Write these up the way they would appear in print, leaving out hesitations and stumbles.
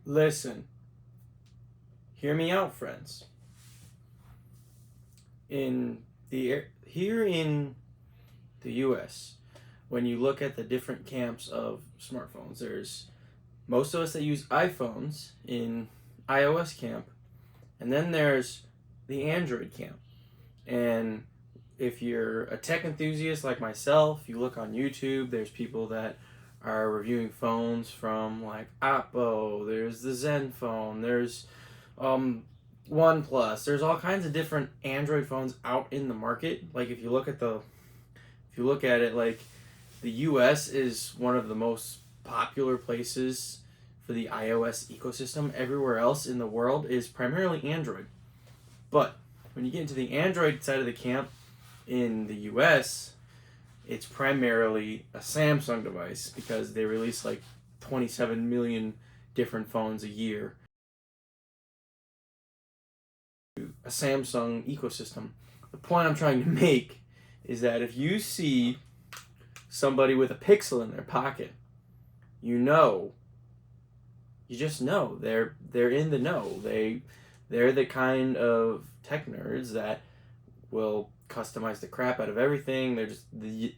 Listen, hear me out, friends. Here in the U.S., when you look at the different camps of smartphones, there's most of us that use iPhones in iOS camp, and then there's the Android camp. And if you're a tech enthusiast like myself, you look on YouTube, there's people that are reviewing phones from like Oppo, there's the Zen phone, there's um, OnePlus, there's all kinds of different Android phones out in the market. Like if you look at it, like the US is one of the most popular places for the iOS ecosystem. Everywhere else in the world is primarily Android. But when you get into the Android side of the camp in the US, it's primarily a Samsung device because they release like 27 million different phones a year. A Samsung ecosystem. The point I'm trying to make is that if you see somebody with a Pixel in their pocket, you know, you just know they're in the know. They're the kind of tech nerds that will customize the crap out of everything. They're the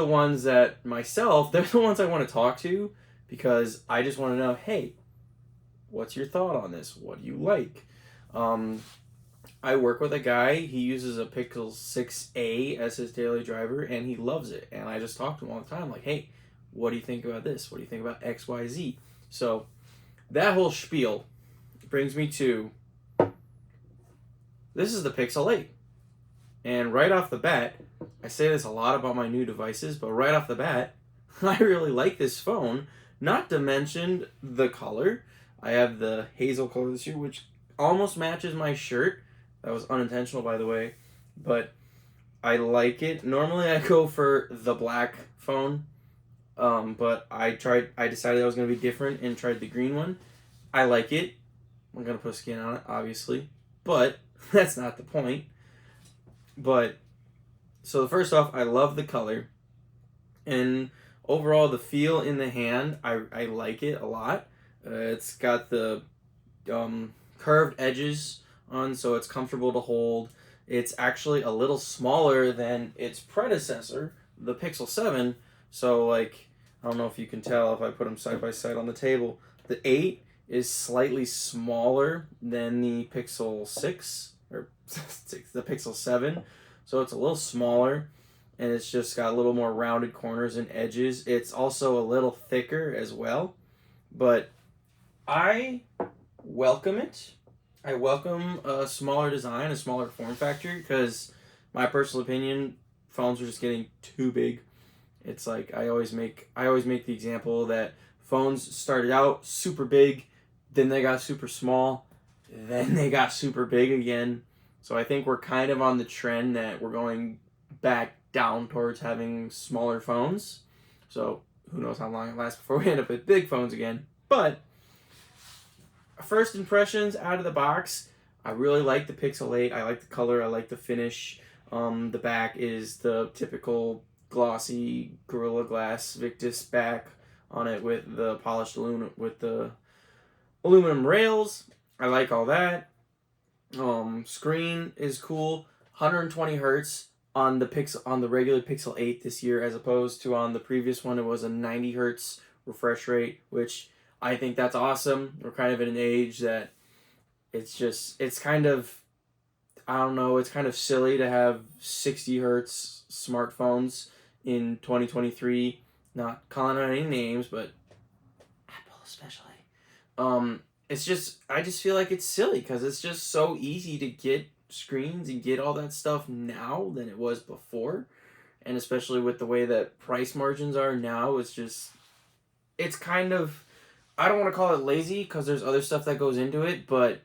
ones that they're the ones I want to talk to because I just want to know, hey, what's your thought on this? What do you like? I work with a guy, he uses a Pixel 6a as his daily driver and he loves it. And I just talk to him all the time like, hey, what do you think about this? What do you think about XYZ? So that whole spiel brings me to this is the Pixel 8. And right off the bat, I say this a lot about my new devices, but right off the bat, I really like this phone. Not to mention the color. I have the hazel color this year, which almost matches my shirt. That was unintentional, by the way. But I like it. Normally I go for the black phone. But I decided I was going to be different and tried the green one. I like it. I'm going to put skin on it, obviously. But that's not the point. But, so first off, I love the color. And overall, the feel in the hand, I like it a lot. It's got the curved edges on, so it's comfortable to hold. It's actually a little smaller than its predecessor, the Pixel 7. So, like, I don't know if you can tell if I put them side by side on the table. The 8 is slightly smaller than the Pixel 6, or the Pixel 7. So it's a little smaller, and it's just got a little more rounded corners and edges. It's also a little thicker as well. But I welcome it. I welcome a smaller design, a smaller form factor, because my personal opinion, phones are just getting too big. It's like I always make the example that phones started out super big, then they got super small, then they got super big again. So I think we're kind of on the trend that we're going back down towards having smaller phones. So who knows how long it lasts before we end up with big phones again. But first impressions out of the box, I really like the Pixel 8. I like the color. I like the finish. The back is the typical glossy Gorilla Glass Victus back on it with the polished aluminum rails. I like all that. Screen is cool. 120 hertz on the regular Pixel 8 this year, as opposed to on the previous one it was a 90 hertz refresh rate, which I think that's awesome. We're kind of in an age that it's kind of, I don't know, it's kind of silly to have 60 hertz smartphones in 2023. Not calling out any names, but Apple especially. I just feel like it's silly because it's just so easy to get screens and get all that stuff now than it was before. And especially with the way that price margins are now, it's kind of, I don't want to call it lazy because there's other stuff that goes into it, but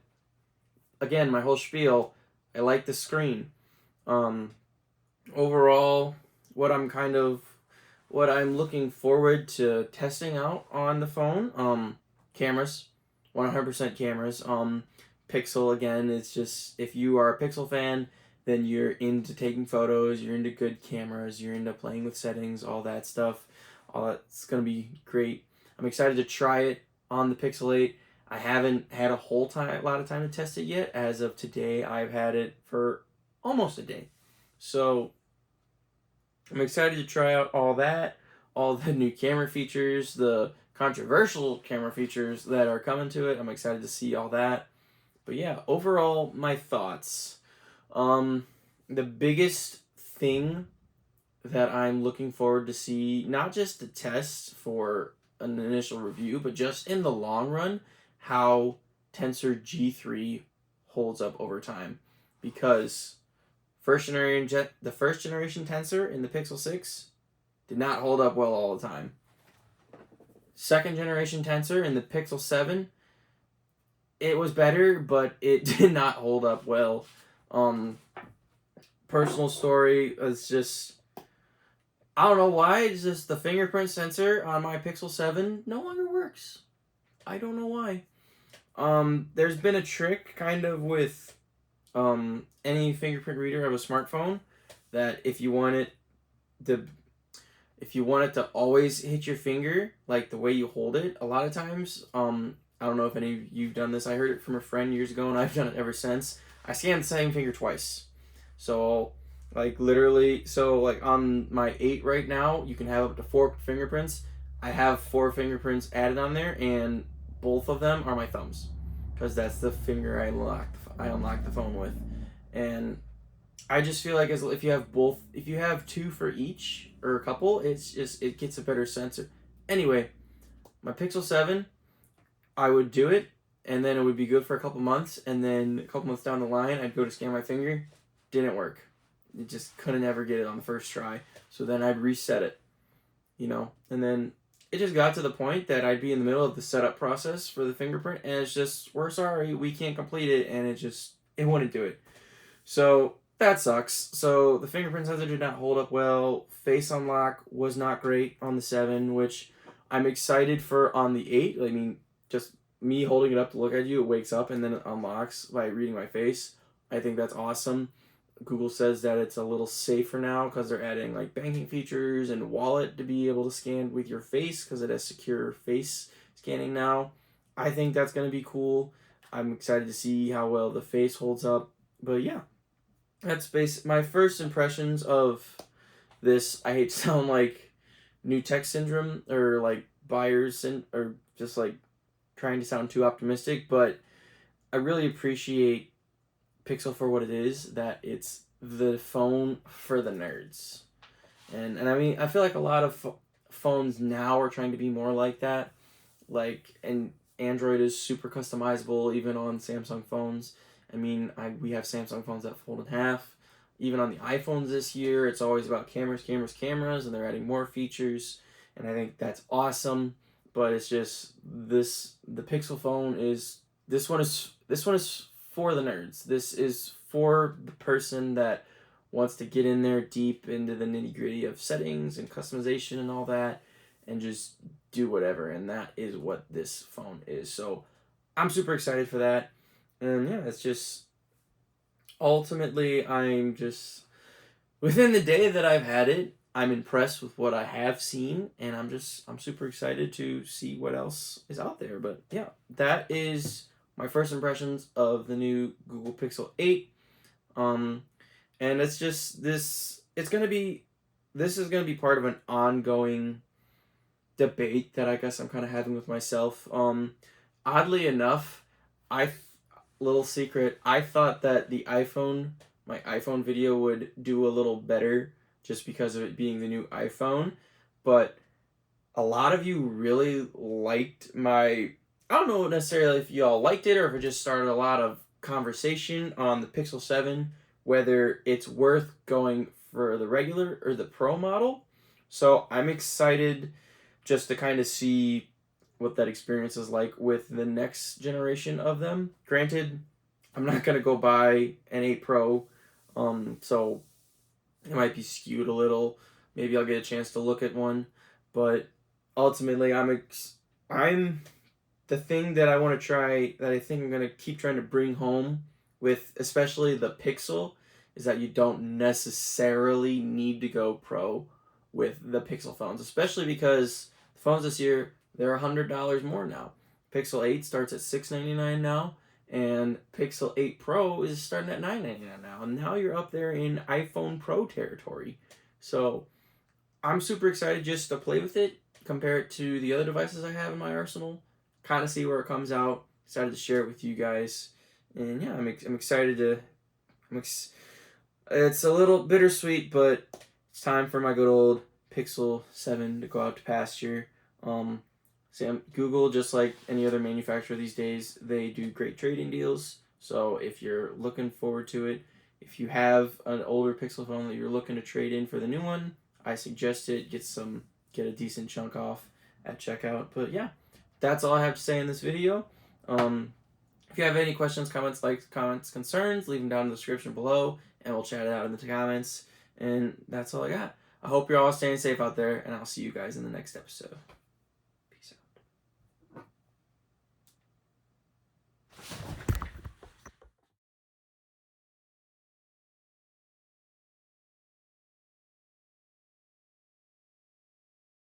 again, my whole spiel, I like the screen. Overall, what I'm looking forward to testing out on the phone, cameras, 100% cameras. Pixel, again, it's just, if you are a Pixel fan, then you're into taking photos, you're into good cameras, you're into playing with settings, all that stuff. All that's going to be great. I'm excited to try it on the Pixel 8. I haven't had a lot of time to test it yet. As of today, I've had it for almost a day. So I'm excited to try out all that, all the new camera features, the controversial camera features that are coming to it. I'm excited to see all that. But yeah, overall, my thoughts. The biggest thing that I'm looking forward to see, not just the test for an initial review, but just in the long run, how Tensor G3 holds up over time. Because the first generation Tensor in the Pixel 6 did not hold up well all the time. Second generation Tensor in the Pixel 7, it was better, but it did not hold up well. Personal story is just, I don't know why, it's just the fingerprint sensor on my Pixel 7 no longer works. I don't know why. There's been a trick kind of with any fingerprint reader of a smartphone that if you want it to always hit your finger, like the way you hold it, a lot of times, I don't know if any of you've done this. I heard it from a friend years ago, and I've done it ever since. I scan the same finger twice. So, like, literally, on my 8 right now, you can have up to 4 fingerprints. I have 4 fingerprints added on there, and both of them are my thumbs, because that's the finger I unlock the phone with. And I just feel like if you have 2 for each, or a couple, it gets a better sensor. Anyway, my Pixel 7, I would do it, and then it would be good for a couple months, and then a couple months down the line, I'd go to scan my finger, didn't work. It just couldn't ever get it on the first try. So then I'd reset it, and then it just got to the point that I'd be in the middle of the setup process for the fingerprint, and it's just, we're sorry, we can't complete it, and it wouldn't do it. So that sucks. So the fingerprint sensor did not hold up well. Face unlock was not great on the 7, which I'm excited for on the 8. I mean, just me holding it up to look at you, it wakes up and then it unlocks by reading my face. I think that's awesome. Google says that it's a little safer now because they're adding like banking features and wallet to be able to scan with your face because it has secure face scanning now. I think that's going to be cool. I'm excited to see how well the face holds up. But yeah, that's my first impressions of this. I hate to sound like new tech syndrome or like buyers or just like trying to sound too optimistic, but I really appreciate Pixel for what it is, that it's the phone for the nerds. And I mean, I feel like a lot of phones now are trying to be more like that. And Android is super customizable even on Samsung phones. I mean, we have Samsung phones that fold in half. Even on the iPhones this year, it's always about cameras, and they're adding more features, and I think that's awesome. But it's just the Pixel phone this one is for the nerds. This is for the person that wants to get in there deep into the nitty-gritty of settings and customization and all that, and just do whatever. And that is what this phone is. So I'm super excited for that. And yeah, it's just, ultimately, I'm just, within the day that I've had it, I'm impressed with what I have seen, and I'm super excited to see what else is out there. But yeah, that is my first impressions of the new Google Pixel 8. And it's just this is going to be part of an ongoing debate that I guess I'm kind of having with myself. Oddly enough, little secret, I thought that my iPhone video would do a little better just because of it being the new iPhone, but a lot of you really liked I don't know necessarily if you all liked it or if it just started a lot of conversation on the Pixel 7, whether it's worth going for the regular or the Pro model. So I'm excited just to kind of see what that experience is like with the next generation of them. Granted, I'm not going to go buy an 8 Pro, so it might be skewed a little. Maybe I'll get a chance to look at one, but ultimately, I'm the thing that I want to try, that I think I'm going to keep trying to bring home with especially the Pixel, is that you don't necessarily need to go Pro with the Pixel phones, especially because the phones this year, they're $100 more now. Pixel 8 starts at $699 now, and Pixel 8 Pro is starting at $999 now. And now you're up there in iPhone Pro territory. So I'm super excited just to play with it, compare it to the other devices I have in my arsenal, kind of see where it comes out. Excited to share it with you guys. And yeah, I'm excited to... It's a little bittersweet, but it's time for my good old Pixel 7 to go out to pasture. Google, just like any other manufacturer these days, they do great trading deals. So if you're looking forward to it, if you have an older Pixel phone that you're looking to trade in for the new one, I suggest it. Get a decent chunk off at checkout. But yeah, that's all I have to say in this video. If you have any questions, comments, concerns, leave them down in the description below, and we'll chat it out in the comments. And that's all I got. I hope you're all staying safe out there, and I'll see you guys in the next episode.